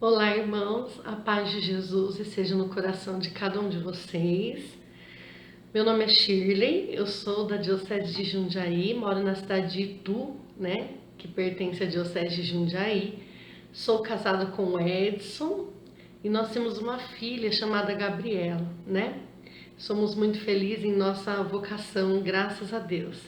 Olá, irmãos, a paz de Jesus esteja no coração de cada um de vocês. Meu nome é Shirley, eu sou da Diocese de Jundiaí, moro na cidade de Itu, que pertence à Diocese de Jundiaí. Sou casada com o Edson e nós temos uma filha chamada Gabriela, Somos muito felizes em nossa vocação, graças a Deus.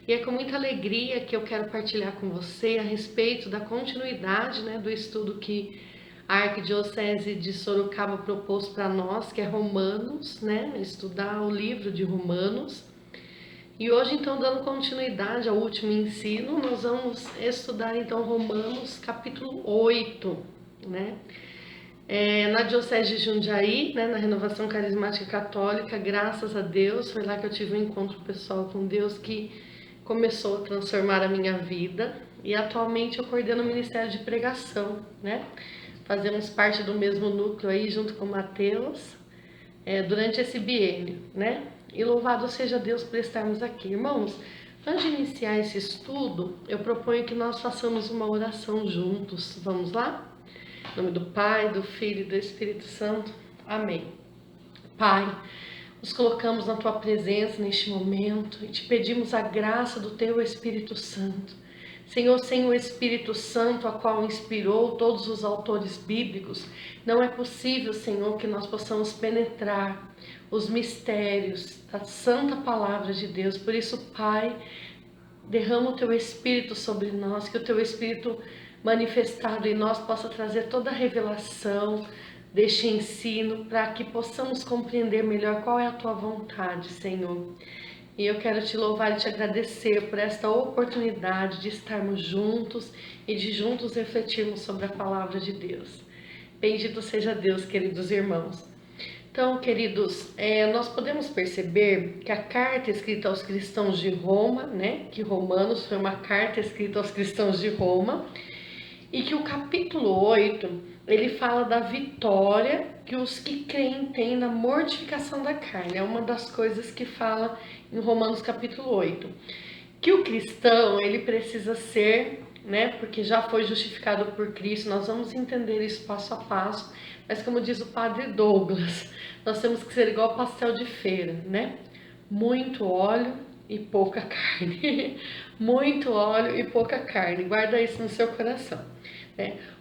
E é com muita alegria que eu quero partilhar com você a respeito da continuidade, do estudo que a Arquidiocese de Sorocaba propôs para nós, que é Romanos, estudar o livro de Romanos. E hoje, então, dando continuidade ao último ensino, nós vamos estudar, então, Romanos capítulo 8, na Diocese de Jundiaí, na Renovação Carismática Católica, graças a Deus, foi lá que eu tive um encontro pessoal com Deus que começou a transformar a minha vida. E atualmente eu coordeno o Ministério de Pregação, Fazemos parte do mesmo núcleo aí, junto com o Mateus, durante esse biênio, E louvado seja Deus por estarmos aqui. Irmãos, antes de iniciar esse estudo, eu proponho que nós façamos uma oração juntos. Vamos lá? Em nome do Pai, do Filho e do Espírito Santo. Amém. Pai, nos colocamos na Tua presença neste momento e te pedimos a graça do Teu Espírito Santo. Senhor, sem o Espírito Santo, a qual inspirou todos os autores bíblicos, não é possível, Senhor, que nós possamos penetrar os mistérios da santa palavra de Deus. Por isso, Pai, derrama o Teu Espírito sobre nós, que o Teu Espírito manifestado em nós possa trazer toda a revelação deste ensino, para que possamos compreender melhor qual é a Tua vontade, Senhor. E eu quero te louvar e te agradecer por esta oportunidade de estarmos juntos e de juntos refletirmos sobre a palavra de Deus. Bendito seja Deus, queridos irmãos. Então, queridos, nós podemos perceber que a carta escrita aos cristãos de Roma, que Romanos foi uma carta escrita aos cristãos de Roma, e que o capítulo 8, ele fala da vitória que os que creem têm na mortificação da carne. É uma das coisas que fala em Romanos capítulo 8. Que o cristão, ele precisa ser, porque já foi justificado por Cristo. Nós vamos entender isso passo a passo. Mas como diz o padre Douglas, nós temos que ser igual pastel de feira, Muito óleo e pouca carne. Muito óleo e pouca carne. Guarda isso no seu coração.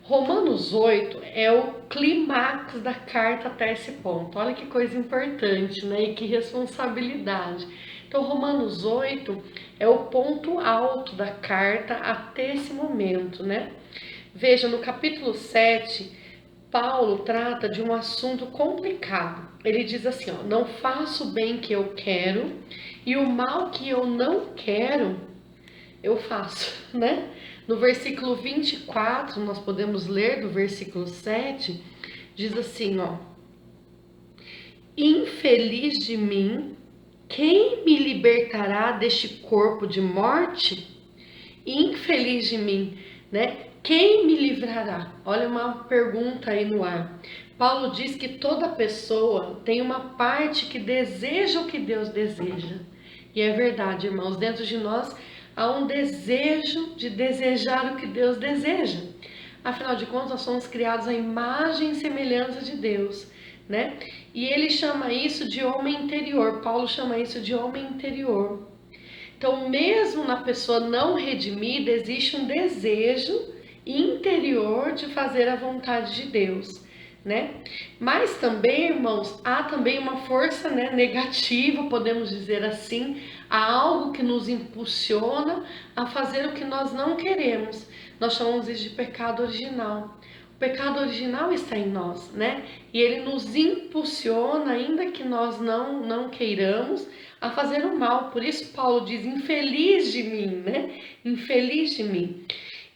Romanos 8 é o clímax da carta até esse ponto. Olha que coisa importante, e que responsabilidade. Então, Romanos 8 é o ponto alto da carta até esse momento, Veja, no capítulo 7, Paulo trata de um assunto complicado. Ele diz assim, não faço o bem que eu quero e o mal que eu não quero, eu faço, No versículo 24, nós podemos ler do versículo 7, diz assim, infeliz de mim, quem me libertará deste corpo de morte? Infeliz de mim, Quem me livrará? Olha uma pergunta aí no ar. Paulo diz que toda pessoa tem uma parte que deseja o que Deus deseja. E é verdade, irmãos, dentro de nós há um desejo de desejar o que Deus deseja. Afinal de contas, nós somos criados à imagem e semelhança de Deus, E ele chama isso de homem interior. Paulo chama isso de homem interior. Então, mesmo na pessoa não redimida, existe um desejo interior de fazer a vontade de Deus, Mas também, irmãos, há também uma força, negativa, podemos dizer assim, há algo que nos impulsiona a fazer o que nós não queremos. Nós chamamos isso de pecado original. O pecado original está em nós, E ele nos impulsiona, ainda que nós não queiramos, a fazer o mal. Por isso Paulo diz, infeliz de mim, Infeliz de mim.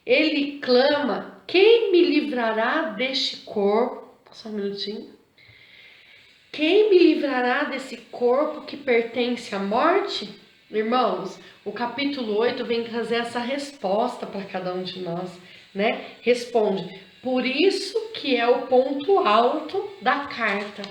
Ele clama, quem me livrará deste corpo? Só um minutinho. Quem me livrará desse corpo que pertence à morte? Irmãos, o capítulo 8 vem trazer essa resposta para cada um de nós, Responde, por isso que é o ponto alto da carta,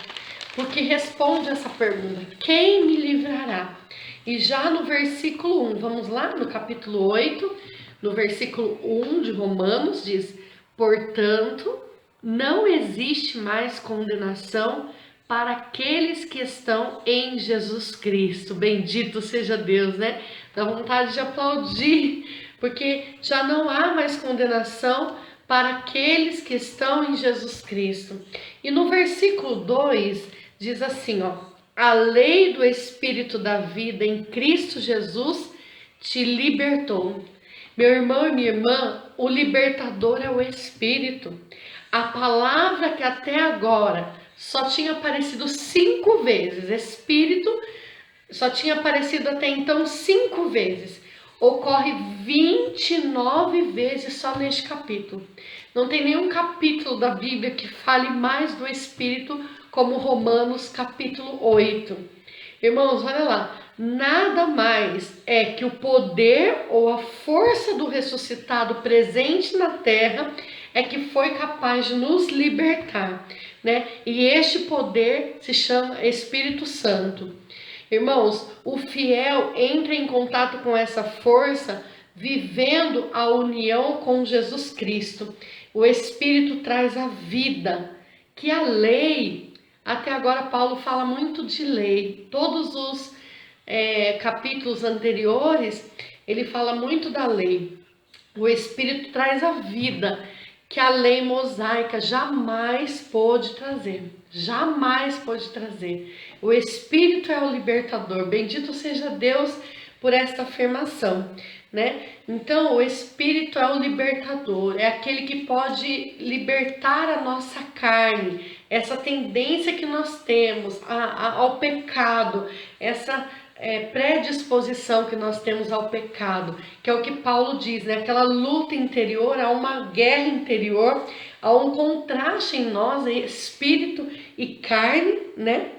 porque responde essa pergunta, quem me livrará? E já no versículo 1, vamos lá, no capítulo 8, no versículo 1 de Romanos, diz, portanto, não existe mais condenação para aqueles que estão em Jesus Cristo. Bendito seja Deus, né? Dá vontade de aplaudir, porque já não há mais condenação para aqueles que estão em Jesus Cristo. E no versículo 2 diz assim, ó: a lei do Espírito da vida em Cristo Jesus te libertou. Meu irmão e minha irmã, o libertador é o Espírito. A palavra que até agora só tinha aparecido 5 vezes, Espírito, só tinha aparecido até então 5 vezes. Ocorre 29 vezes só neste capítulo. Não tem nenhum capítulo da Bíblia que fale mais do Espírito como Romanos capítulo 8. Irmãos, olha lá, nada mais é que o poder ou a força do ressuscitado presente na terra é que foi capaz de nos libertar, né? E este poder se chama Espírito Santo. Irmãos, o fiel entra em contato com essa força vivendo a união com Jesus Cristo. O Espírito traz a vida, que a lei, até agora Paulo fala muito de lei. Todos os capítulos anteriores, ele fala muito da lei. O Espírito traz a vida, que a lei mosaica jamais pôde trazer. Jamais pôde trazer. O Espírito é o libertador. Bendito seja Deus por esta afirmação, né? Então, o Espírito é o libertador, é aquele que pode libertar a nossa carne, essa tendência que nós temos ao pecado, essa predisposição que nós temos ao pecado, que é o que Paulo diz, né? Aquela luta interior, há uma guerra interior, há um contraste em nós, espírito e carne, né?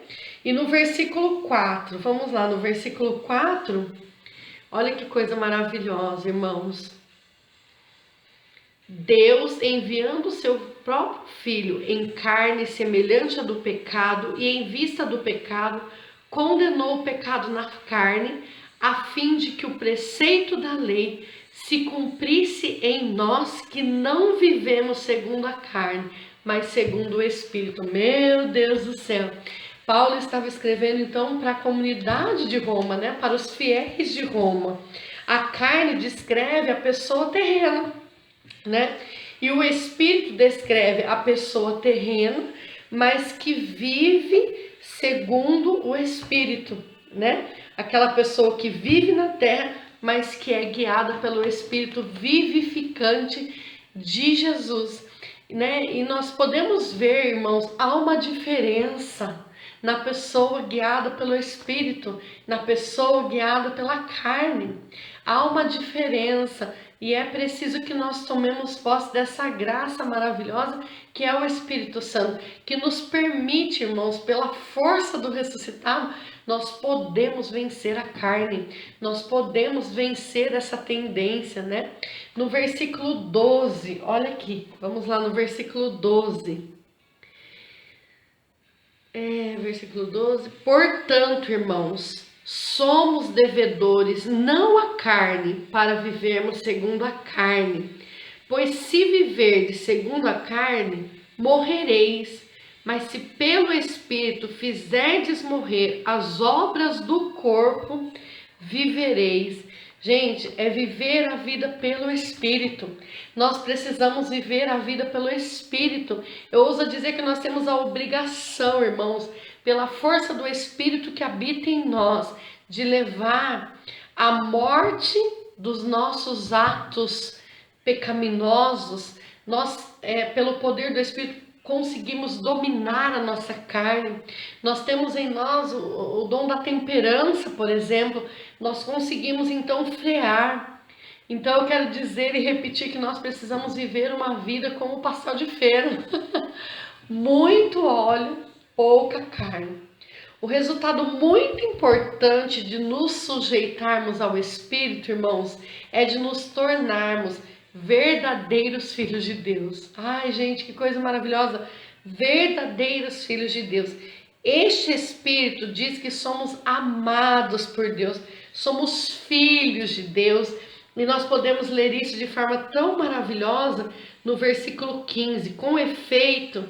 E no versículo 4, vamos lá, no versículo 4, olha que coisa maravilhosa, irmãos. Deus, enviando o seu próprio Filho em carne semelhante à do pecado e em vista do pecado, condenou o pecado na carne, a fim de que o preceito da lei se cumprisse em nós que não vivemos segundo a carne, mas segundo o Espírito. Meu Deus do céu! Paulo estava escrevendo então para a comunidade de Roma, né? Para os fiéis de Roma. A carne descreve a pessoa terrena, né? E o Espírito descreve a pessoa terrena, mas que vive segundo o Espírito, né? Aquela pessoa que vive na terra, mas que é guiada pelo Espírito vivificante de Jesus, né? E nós podemos ver, irmãos, há uma diferença na pessoa guiada pelo Espírito, na pessoa guiada pela carne. Há uma diferença. E é preciso que nós tomemos posse dessa graça maravilhosa que é o Espírito Santo, que nos permite, irmãos, pela força do ressuscitado, nós podemos vencer a carne, nós podemos vencer essa tendência, né? No versículo 12, olha aqui, vamos lá no versículo 12. Versículo 12. Portanto, irmãos, somos devedores não à carne, para vivermos segundo a carne. Pois se viverdes segundo a carne, morrereis. Mas se pelo Espírito fizerdes morrer as obras do corpo, vivereis. Gente, é viver a vida pelo Espírito. Nós precisamos viver a vida pelo Espírito. Eu ouso dizer que nós temos a obrigação, irmãos, pela força do Espírito que habita em nós, de levar a morte dos nossos atos pecaminosos. Nós, pelo poder do Espírito, conseguimos dominar a nossa carne. Nós temos em nós o dom da temperança, por exemplo. Nós conseguimos então frear. Então eu quero dizer e repetir que nós precisamos viver uma vida como o pastel de feira. Muito óleo, pouca carne. O resultado muito importante de nos sujeitarmos ao Espírito, irmãos, é de nos tornarmos verdadeiros filhos de Deus. Ai, gente, que coisa maravilhosa! Verdadeiros filhos de Deus. Este Espírito diz que somos amados por Deus, somos filhos de Deus, E nós podemos ler isso de forma tão maravilhosa no versículo 15. Com efeito,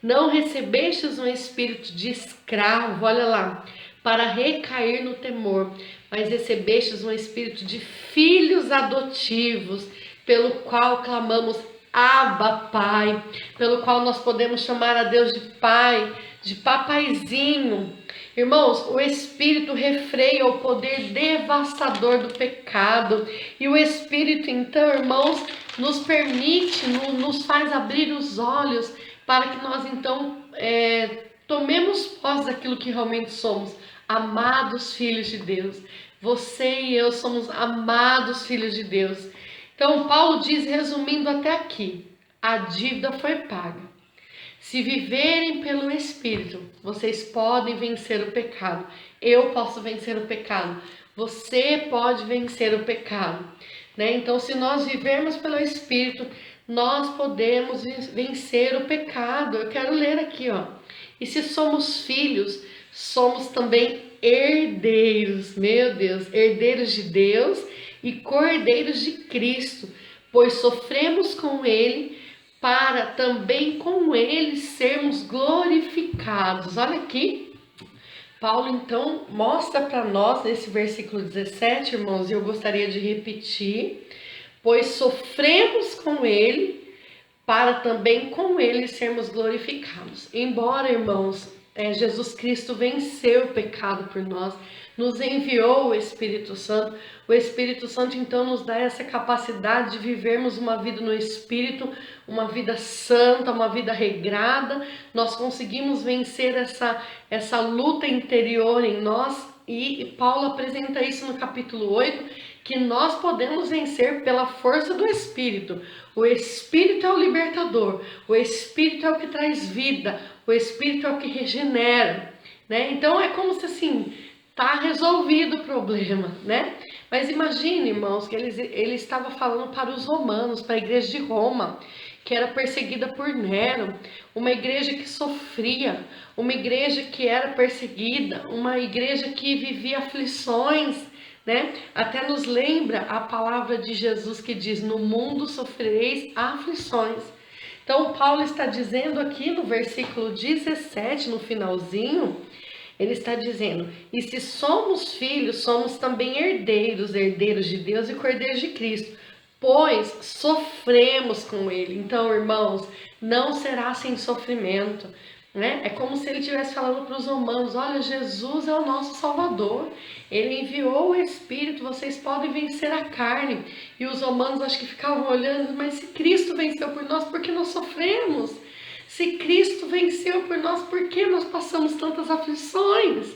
não recebestes um espírito de escravo, olha lá, para recair no temor, mas recebestes um espírito de filhos adotivos, pelo qual clamamos Abba, Pai, pelo qual nós podemos chamar a Deus de Pai, de papaizinho. Irmãos, o Espírito refreia o poder devastador do pecado. E o Espírito, então, irmãos, nos permite, nos faz abrir os olhos para que nós, então, tomemos posse daquilo que realmente somos, amados filhos de Deus. Você e eu somos amados filhos de Deus. Então, Paulo diz, resumindo até aqui, a dívida foi paga. Se viverem pelo Espírito, vocês podem vencer o pecado. Eu posso vencer o pecado. Você pode vencer o pecado, né? Então, se nós vivermos pelo Espírito, nós podemos vencer o pecado. Eu quero ler aqui, ó. E se somos filhos, somos também herdeiros. Meu Deus, herdeiros de Deus e co-herdeiros de Cristo, pois sofremos com Ele, para também com Ele sermos glorificados. Olha aqui, Paulo então mostra para nós nesse versículo 17, irmãos, e eu gostaria de repetir, pois sofremos com Ele, para também com Ele sermos glorificados. Embora, irmãos, Jesus Cristo venceu o pecado por nós, nos enviou o Espírito Santo. O Espírito Santo então nos dá essa capacidade de vivermos uma vida no Espírito, uma vida santa, uma vida regrada. Nós conseguimos vencer essa luta interior em nós, e Paulo apresenta isso no capítulo 8, que nós podemos vencer pela força do Espírito. O Espírito é o libertador, o Espírito é o que traz vida, o Espírito é o que regenera, né? Então é como se assim, tá resolvido o problema, né? Mas imagine, irmãos, que ele estava falando para os romanos, para a igreja de Roma, que era perseguida por Nero, uma igreja que sofria, uma igreja que era perseguida, uma igreja que vivia aflições, né? Até nos lembra a palavra de Jesus que diz, no mundo sofrereis aflições. Então Paulo está dizendo aqui no versículo 17, no finalzinho, ele está dizendo, e se somos filhos, somos também herdeiros, herdeiros de Deus e cordeiros de Cristo, pois sofremos com Ele. Então, irmãos, não será sem sofrimento, né? É como se ele estivesse falando para os romanos, olha, Jesus é o nosso Salvador, Ele enviou o Espírito, vocês podem vencer a carne. E os romanos acho que ficavam olhando, mas se Cristo venceu por nós, por que nós sofremos? Se Cristo venceu por nós, por que nós passamos tantas aflições?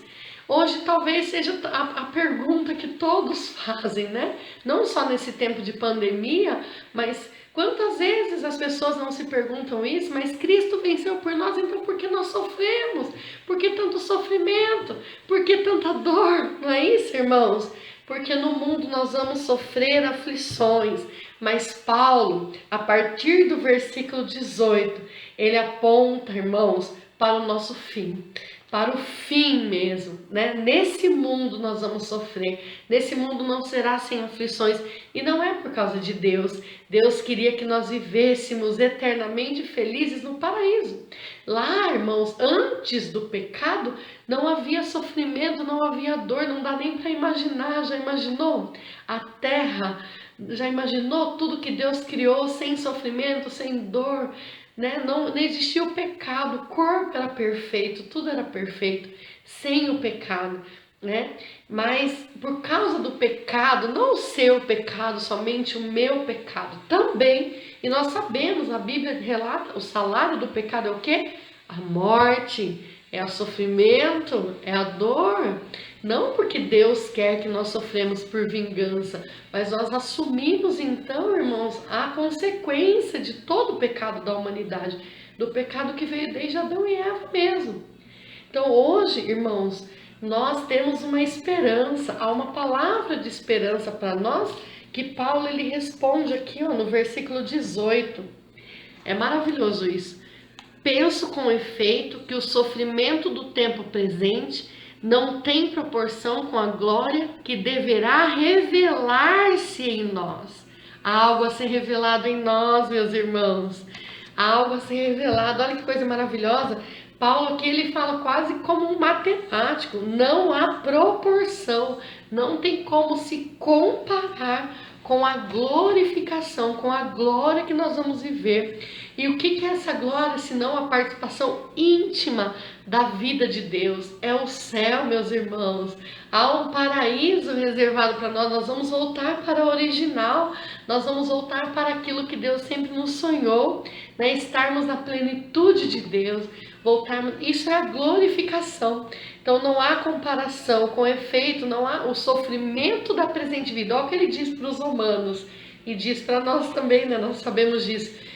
Hoje talvez seja a pergunta que todos fazem, né? Não só nesse tempo de pandemia, mas quantas vezes as pessoas não se perguntam isso? Mas Cristo venceu por nós, então por que nós sofremos? Por que tanto sofrimento? Por que tanta dor? Não é isso, irmãos? Porque no mundo nós vamos sofrer aflições. Mas Paulo, a partir do versículo 18, ele aponta, irmãos, para o nosso fim. Para o fim mesmo, né? Nesse mundo nós vamos sofrer. Nesse mundo não será sem aflições. E não é por causa de Deus. Deus queria que nós vivêssemos eternamente felizes no paraíso. Lá, irmãos, antes do pecado, não havia sofrimento, não havia dor. Não dá nem para imaginar. Já imaginou? A terra, já imaginou tudo que Deus criou sem sofrimento, sem dor? Né? Não existia o pecado, o corpo era perfeito, tudo era perfeito, sem o pecado, né? Mas por causa do pecado, não o seu pecado, somente o meu pecado também, e nós sabemos, a Bíblia relata, o salário do pecado é o quê? A morte, é o sofrimento, é a dor. Não porque Deus quer que nós sofremos por vingança, mas nós assumimos então, irmãos, a consequência de todo o pecado da humanidade, do pecado que veio desde Adão e Eva mesmo. Então hoje, irmãos, nós temos uma esperança, há uma palavra de esperança para nós, que Paulo ele responde aqui ó, no versículo 18. É maravilhoso isso. Penso com efeito que o sofrimento do tempo presente não tem proporção com a glória que deverá revelar-se em nós. Há algo a ser revelado em nós, meus irmãos. Há algo a ser revelado. Olha que coisa maravilhosa. Paulo aqui ele fala quase como um matemático. Não há proporção. Não tem como se comparar com a glorificação, com a glória que nós vamos viver. E o que é essa glória, senão a participação íntima da vida de Deus? É o céu, meus irmãos. Há um paraíso reservado para nós. Nós vamos voltar para o original. Nós vamos voltar para aquilo que Deus sempre nos sonhou, né? Estarmos na plenitude de Deus. Voltarmos. Isso é a glorificação. Então não há comparação com efeito, não há o sofrimento da presente vida. Olha o que ele diz para os romanos e diz para nós também, né? Nós sabemos disso.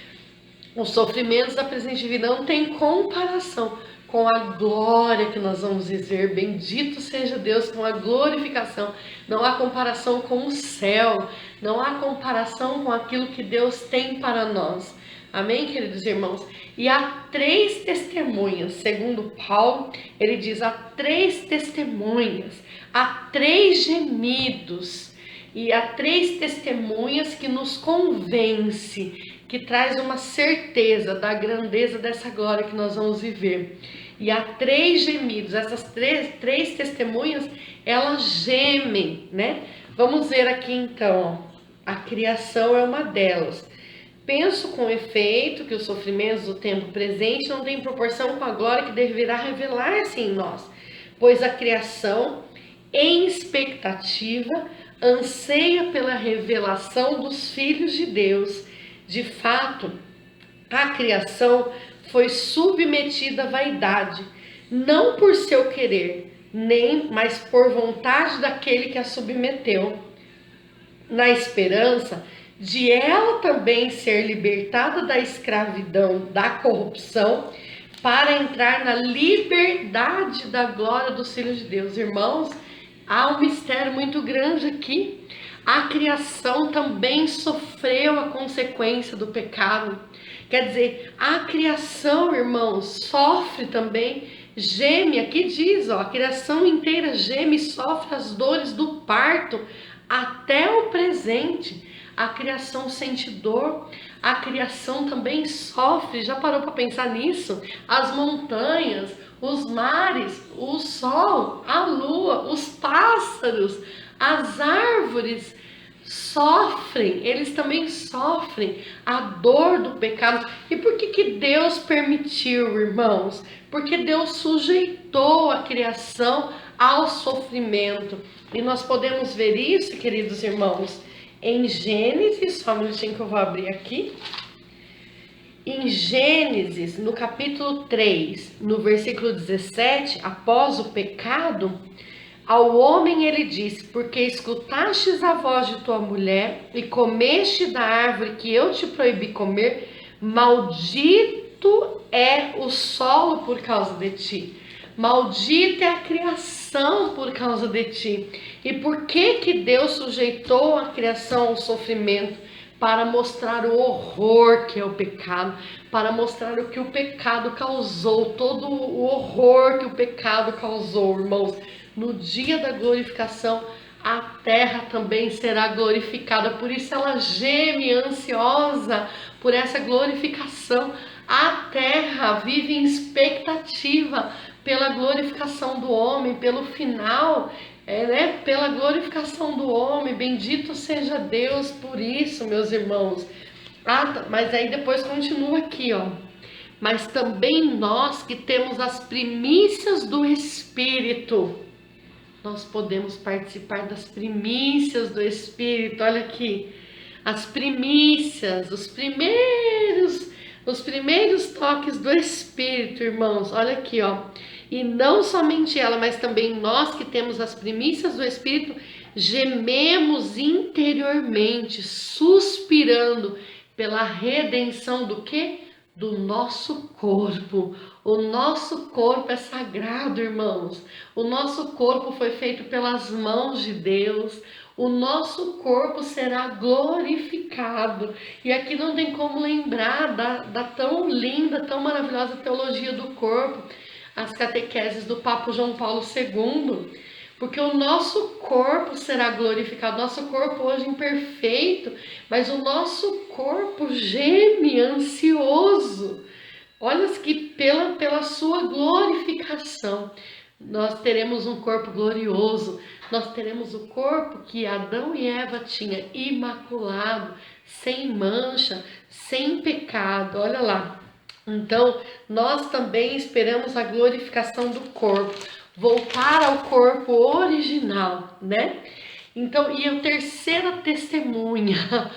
Os sofrimentos da presente vida não tem comparação com a glória que nós vamos viver. Bendito seja Deus, com a glorificação. Não há comparação com o céu, não há comparação com aquilo que Deus tem para nós. Amém, queridos irmãos? E há 3 testemunhas, segundo Paulo, ele diz, há 3 testemunhas, há 3 gemidos, e há 3 testemunhas que nos convence, que traz uma certeza da grandeza dessa glória que nós vamos viver. E há 3 gemidos, essas três testemunhas, elas gemem, né? Vamos ver aqui então, ó. A criação é uma delas. Penso com efeito que os sofrimentos do tempo presente não têm proporção com a glória que deverá revelar-se em nós, pois a criação, em expectativa, anseia pela revelação dos filhos de Deus. De fato, a criação foi submetida à vaidade, não por seu querer, mas por vontade daquele que a submeteu, na esperança de ela também ser libertada da escravidão, da corrupção, para entrar na liberdade da glória dos filhos de Deus. Irmãos, há um mistério muito grande aqui. A criação também sofreu a consequência do pecado. Quer dizer, a criação, irmãos, sofre também, geme. Aqui diz, ó, a criação inteira geme e sofre as dores do parto até o presente. A criação sente dor, a criação também sofre. Já parou para pensar nisso? As montanhas, os mares, o sol, a lua, os pássaros, as árvores sofrem, eles também sofrem a dor do pecado. E por que Deus permitiu, irmãos? Porque Deus sujeitou a criação ao sofrimento. E nós podemos ver isso, queridos irmãos, em Gênesis, só um minutinho que eu vou abrir aqui. Em Gênesis, no capítulo 3, no versículo 17, após o pecado, ao homem ele disse: porque escutastes a voz de tua mulher e comeste da árvore que eu te proibi comer, maldito é o solo por causa de ti. Maldita é a criação por causa de ti. E por que Deus sujeitou a criação ao sofrimento? Para mostrar o horror que é o pecado, para mostrar o que o pecado causou, todo o horror que o pecado causou, irmãos. No dia da glorificação, a terra também será glorificada, por isso ela geme ansiosa por essa glorificação. A terra vive em expectativa pela glorificação do homem, pelo final, pela glorificação do homem. Bendito seja Deus por isso, meus irmãos. Mas aí depois continua aqui, ó. Mas também nós que temos as primícias do Espírito, nós podemos participar das primícias do Espírito. Olha aqui, as primícias, os primeiros toques do Espírito, irmãos. Olha aqui, ó. E não somente ela, mas também nós que temos as primícias do Espírito, gememos interiormente, suspirando pela redenção do quê? Do nosso corpo. O nosso corpo é sagrado, irmãos. O nosso corpo foi feito pelas mãos de Deus. O nosso corpo será glorificado. E aqui não tem como lembrar da tão linda, tão maravilhosa teologia do corpo. as catequeses do Papa João Paulo II, porque o nosso corpo será glorificado, nosso corpo hoje imperfeito, mas o nosso corpo geme, ansioso. Olha que pela sua glorificação, nós teremos um corpo glorioso, nós teremos o corpo que Adão e Eva tinham, imaculado, sem mancha, sem pecado, olha lá. Então, nós também esperamos a glorificação do corpo, voltar ao corpo original, né? Então, e a terceira testemunha,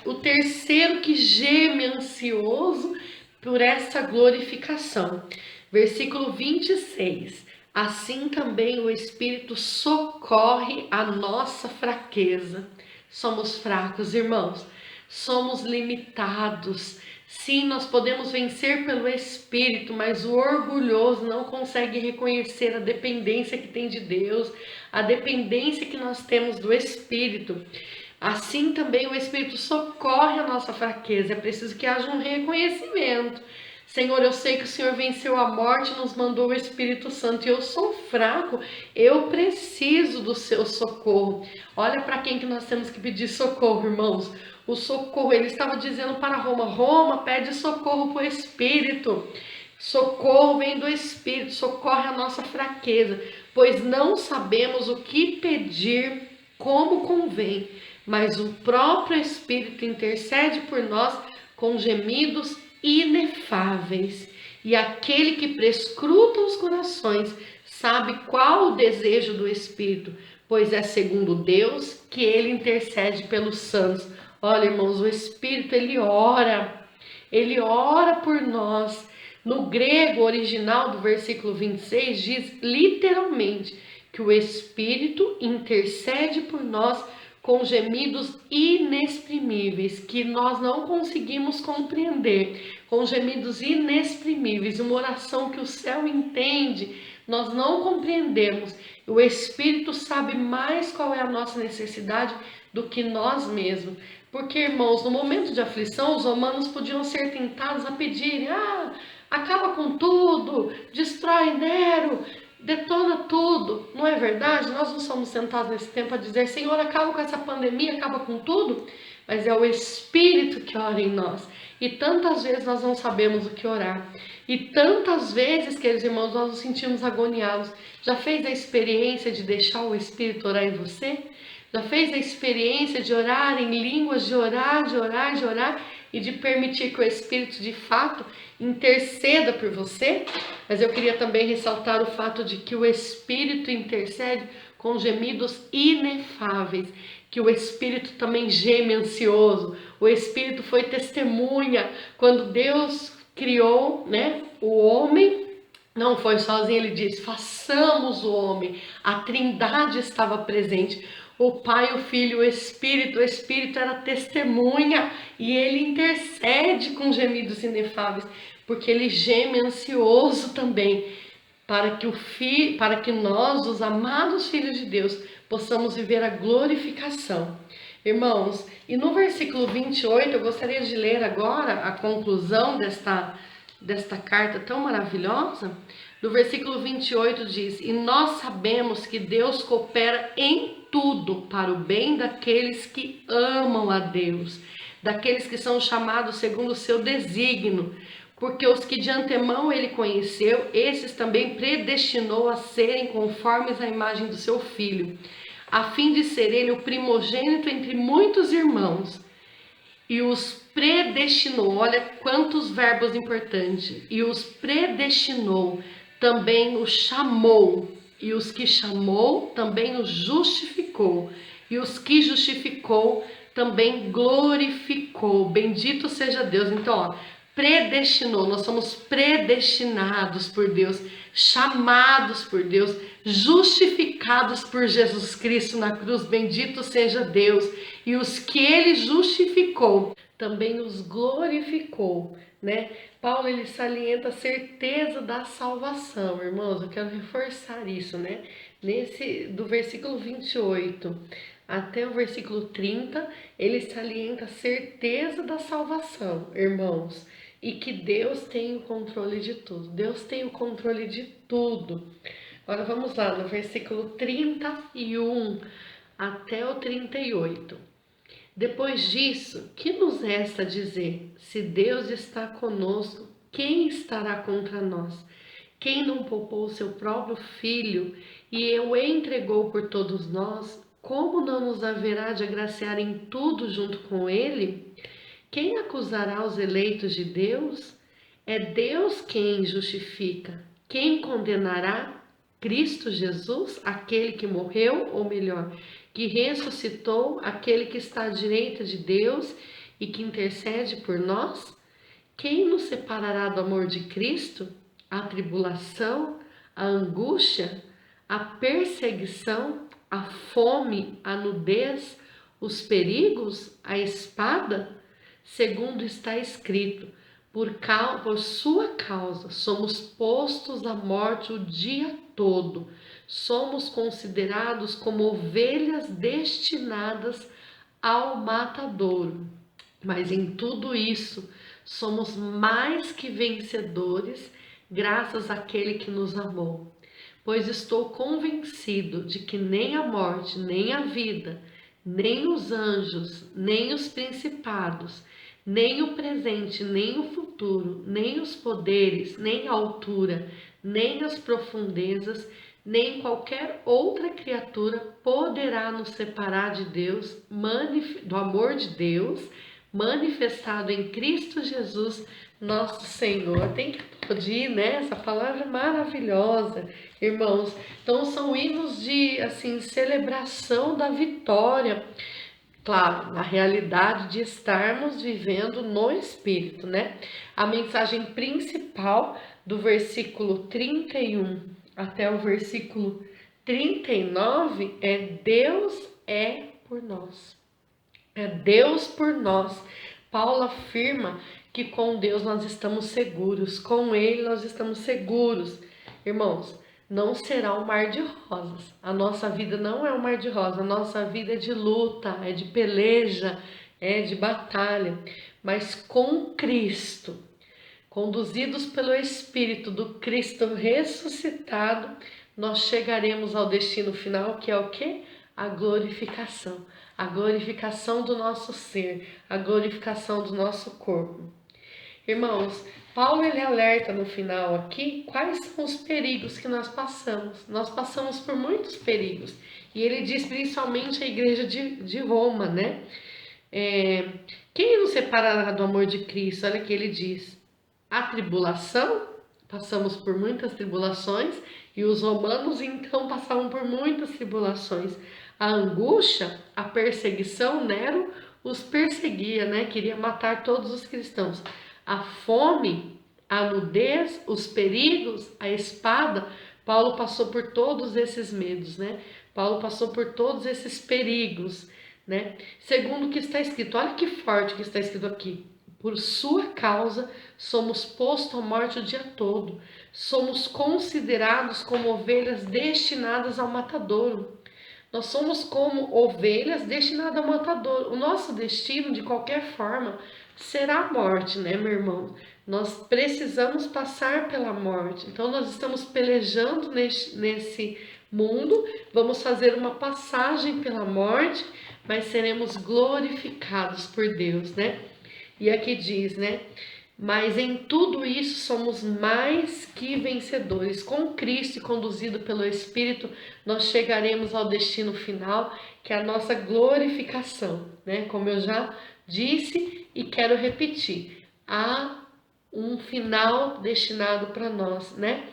o terceiro que geme ansioso por essa glorificação. Versículo 26. Assim também o Espírito socorre a nossa fraqueza. Somos fracos, irmãos. Somos limitados. Sim, nós podemos vencer pelo Espírito, mas o orgulhoso não consegue reconhecer a dependência que tem de Deus, a dependência que nós temos do Espírito. Assim também o Espírito socorre a nossa fraqueza. É preciso que haja um reconhecimento. Senhor, eu sei que o Senhor venceu a morte e nos mandou o Espírito Santo. E eu sou fraco, eu preciso do seu socorro. Olha para quem que nós temos que pedir socorro, irmãos. O socorro, ele estava dizendo para Roma, Roma, pede socorro para o Espírito. Socorro vem do Espírito, socorre a nossa fraqueza, pois não sabemos o que pedir como convém, mas o próprio Espírito intercede por nós com gemidos inefáveis. E aquele que prescruta os corações sabe qual o desejo do Espírito, pois é segundo Deus que ele intercede pelos santos. Olha, irmãos, o Espírito, ele ora por nós. No grego original do versículo 26 diz literalmente que o Espírito intercede por nós com gemidos inexprimíveis, que nós não conseguimos compreender, com gemidos inexprimíveis, uma oração que o céu entende, nós não compreendemos. O Espírito sabe mais qual é a nossa necessidade do que nós mesmos. Porque, irmãos, no momento de aflição, os romanos podiam ser tentados a pedirem, acaba com tudo, destrói Nero, detona tudo. Não é verdade? Nós não somos tentados nesse tempo a dizer, Senhor, acaba com essa pandemia, acaba com tudo. Mas é o Espírito que ora em nós. E tantas vezes nós não sabemos o que orar. E tantas vezes, queridos irmãos, nós nos sentimos agoniados. Já fez a experiência de deixar o Espírito orar em você? Já fez a experiência de orar em línguas, de orar e de permitir que o Espírito de fato interceda por você? Mas eu queria também ressaltar o fato de que o Espírito intercede com gemidos inefáveis, que o Espírito também geme ansioso. O Espírito foi testemunha quando Deus criou, o homem. Não foi sozinho, ele disse, façamos o homem. A Trindade estava presente. O Pai, o Filho, o Espírito era testemunha e ele intercede com gemidos inefáveis, porque ele geme ansioso também, para que nós, os amados filhos de Deus, possamos viver a glorificação. Irmãos, e no versículo 28, eu gostaria de ler agora a conclusão desta carta tão maravilhosa. No versículo 28 diz, e nós sabemos que Deus coopera em tudo para o bem daqueles que amam a Deus, daqueles que são chamados segundo o seu desígnio, porque os que de antemão ele conheceu, esses também predestinou a serem conformes à imagem do seu Filho, a fim de ser ele o primogênito entre muitos irmãos. E os predestinou, olha quantos verbos importantes, e os predestinou, também os chamou, e os que chamou, também os justificou, e os que justificou, também glorificou. Bendito seja Deus. Então, predestinou, nós somos predestinados por Deus, chamados por Deus, justificados por Jesus Cristo na cruz. Bendito seja Deus. E os que ele justificou, também os glorificou, Paulo, ele salienta a certeza da salvação, irmãos. Eu quero reforçar isso, do versículo 28 até o versículo 30, ele salienta a certeza da salvação, irmãos. e que Deus tem o controle de tudo. Deus tem o controle de tudo. Agora vamos lá, no versículo 31 até o 38. Depois disso, que nos resta dizer? Se Deus está conosco, quem estará contra nós? Quem não poupou seu próprio filho e o entregou por todos nós, como não nos haverá de agraciar em tudo junto com ele? Quem acusará os eleitos de Deus? É Deus quem justifica. Quem condenará? Cristo Jesus, aquele que morreu, ou melhor, que ressuscitou, aquele que está à direita de Deus e que intercede por nós? Quem nos separará do amor de Cristo? A tribulação, a angústia, a perseguição, a fome, a nudez, os perigos, a espada? Segundo está escrito, por sua causa somos postos à morte o dia todo, somos considerados como ovelhas destinadas ao matadouro. Mas em tudo isso somos mais que vencedores, graças àquele que nos amou. Pois estou convencido de que nem a morte, nem a vida, nem os anjos, nem os principados, nem o presente, nem o futuro, nem os poderes, nem a altura, nem as profundezas, nem qualquer outra criatura poderá nos separar de Deus, do amor de Deus, manifestado em Cristo Jesus, nosso Senhor. Tem que aplaudir, né? Essa palavra é maravilhosa, irmãos. Então são hinos de, assim, celebração da vitória. Claro, na realidade de estarmos vivendo no Espírito, né? A mensagem principal do versículo 31 até o versículo 39 é: Deus é por nós. É Deus por nós. Paulo afirma que com Deus nós estamos seguros, com Ele nós estamos seguros. Irmãos, não será um mar de rosas. A nossa vida não é um mar de rosas. A nossa vida é de luta, é de peleja, é de batalha. Mas com Cristo, conduzidos pelo Espírito do Cristo ressuscitado, nós chegaremos ao destino final, que é o quê? A glorificação. A glorificação do nosso ser, a glorificação do nosso corpo. Irmãos, Paulo ele alerta no final aqui quais são os perigos que nós passamos. Nós passamos por muitos perigos. E ele diz principalmente a igreja de Roma, né? Quem nos separará do amor de Cristo? Olha que ele diz: a tribulação, passamos por muitas tribulações, e os romanos então passavam por muitas tribulações. A angústia, a perseguição, Nero os perseguia, né? Queria matar todos os cristãos. A fome, a nudez, os perigos, a espada. Paulo passou por todos esses medos, né? Paulo passou por todos esses perigos, né? Segundo o que está escrito, olha que forte que está escrito aqui: por sua causa somos postos à morte o dia todo, somos considerados como ovelhas destinadas ao matadouro. Nós somos como ovelhas destinadas ao matadouro. O nosso destino, de qualquer forma, será a morte, né, meu irmão? Nós precisamos passar pela morte. Então, nós estamos pelejando nesse mundo, vamos fazer uma passagem pela morte, mas seremos glorificados por Deus, né? E aqui diz, né? Mas em tudo isso somos mais que vencedores. Com Cristo e conduzido pelo Espírito, nós chegaremos ao destino final, que é a nossa glorificação, né? Como eu já disse e quero repetir, há um final destinado para nós, né?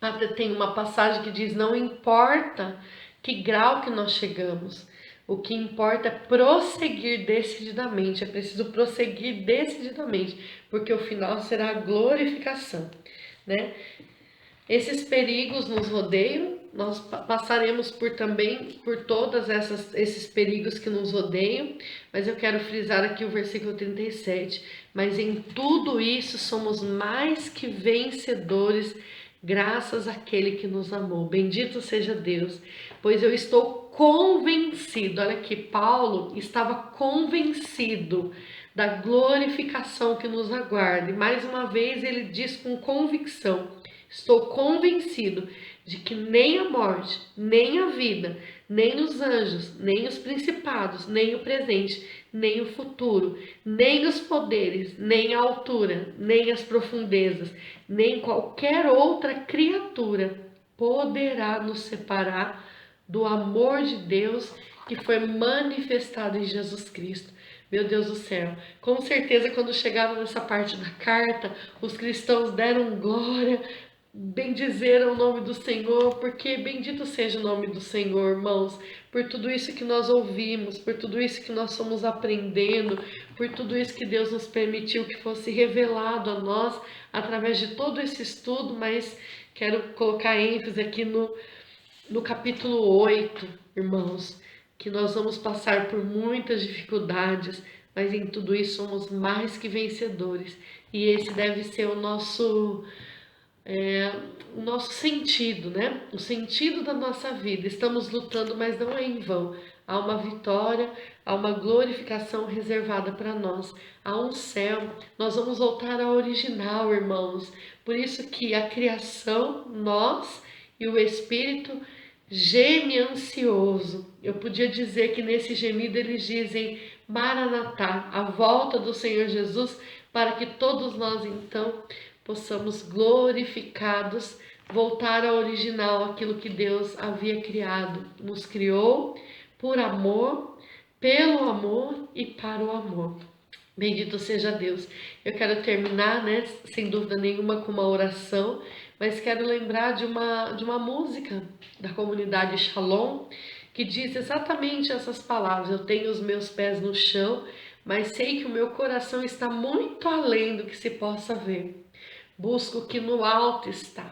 Até tem uma passagem que diz: não importa que grau que nós chegamos, o que importa é prosseguir decididamente. É preciso prosseguir decididamente, porque o final será a glorificação, né? Esses perigos nos rodeiam, nós passaremos por todas esses perigos que nos rodeiam, mas eu quero frisar aqui o versículo 37. Mas em tudo isso somos mais que vencedores, graças àquele que nos amou. Bendito seja Deus, pois eu estou convencido. Olha aqui, Paulo estava convencido da glorificação que nos aguarda. E mais uma vez ele diz com convicção: estou convencido de que nem a morte, nem a vida, nem os anjos, nem os principados, nem o presente, nem o futuro, nem os poderes, nem a altura, nem as profundezas, nem qualquer outra criatura poderá nos separar do amor de Deus que foi manifestado em Jesus Cristo. Meu Deus do céu, com certeza quando chegaram nessa parte da carta, os cristãos deram glória, bendizeram o nome do Senhor, porque bendito seja o nome do Senhor, irmãos, por tudo isso que nós ouvimos, por tudo isso que nós fomos aprendendo, por tudo isso que Deus nos permitiu que fosse revelado a nós através de todo esse estudo, mas quero colocar ênfase aqui no capítulo 8, irmãos, que nós vamos passar por muitas dificuldades, mas em tudo isso somos mais que vencedores. E esse deve ser o nosso sentido, né? O sentido da nossa vida. Estamos lutando, mas não é em vão. Há uma vitória, há uma glorificação reservada para nós. Há um céu. Nós vamos voltar ao original, irmãos. Por isso que a criação, nós e o Espírito geme ansioso. Eu podia dizer que nesse gemido eles dizem Maranatá, a volta do Senhor Jesus, para que todos nós então possamos glorificados voltar ao original, aquilo que Deus havia criado. Nos criou por amor, pelo amor e para o amor. Bendito seja Deus. Eu quero terminar, né, sem dúvida nenhuma, com uma oração, mas quero lembrar de uma música da comunidade Shalom, que diz exatamente essas palavras: eu tenho os meus pés no chão, mas sei que o meu coração está muito além do que se possa ver. Busco o que no alto está.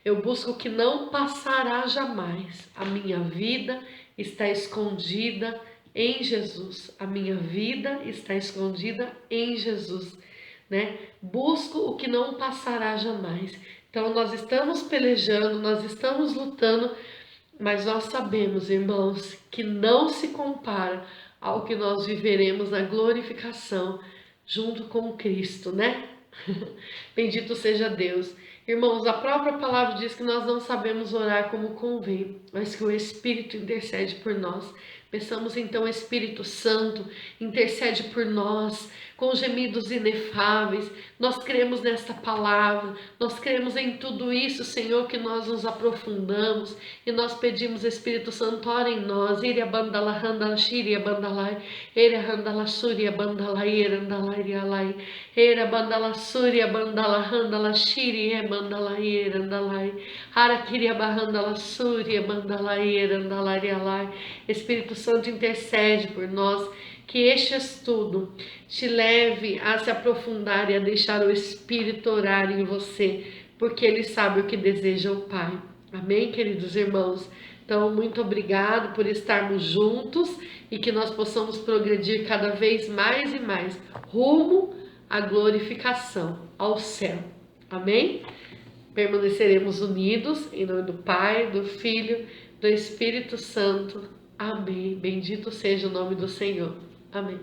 Eu busco o que não passará jamais. A minha vida está escondida em Jesus. A minha vida está escondida em Jesus, né? Busco o que não passará jamais. Então nós estamos pelejando, nós estamos lutando, mas nós sabemos, irmãos, que não se compara ao que nós viveremos na glorificação junto com Cristo, né? Bendito seja Deus. Irmãos, a própria palavra diz que nós não sabemos orar como convém, mas que o Espírito intercede por nós. Peçamos então, Espírito Santo, intercede por nós com gemidos inefáveis. Nós cremos nesta palavra, nós cremos em tudo isso, Senhor, que nós nos aprofundamos e nós pedimos, Espírito Santo, ora em nós. Iria bandala handala shiria bandalai, era handala suria bandalai, erandalai alai, era bandala suria bandala handala shiria bandalai, erandalai, ara kiria bahandala suria bandalai, erandalai alai. Espírito Santo, intercede por nós, que este estudo te leve a se aprofundar e a deixar o Espírito orar em você, porque Ele sabe o que deseja o Pai. Amém, queridos irmãos? Então, muito obrigado por estarmos juntos e que nós possamos progredir cada vez mais e mais rumo à glorificação, ao céu. Amém? Permaneceremos unidos em nome do Pai, do Filho, do Espírito Santo. Amém. Bendito seja o nome do Senhor. Amém.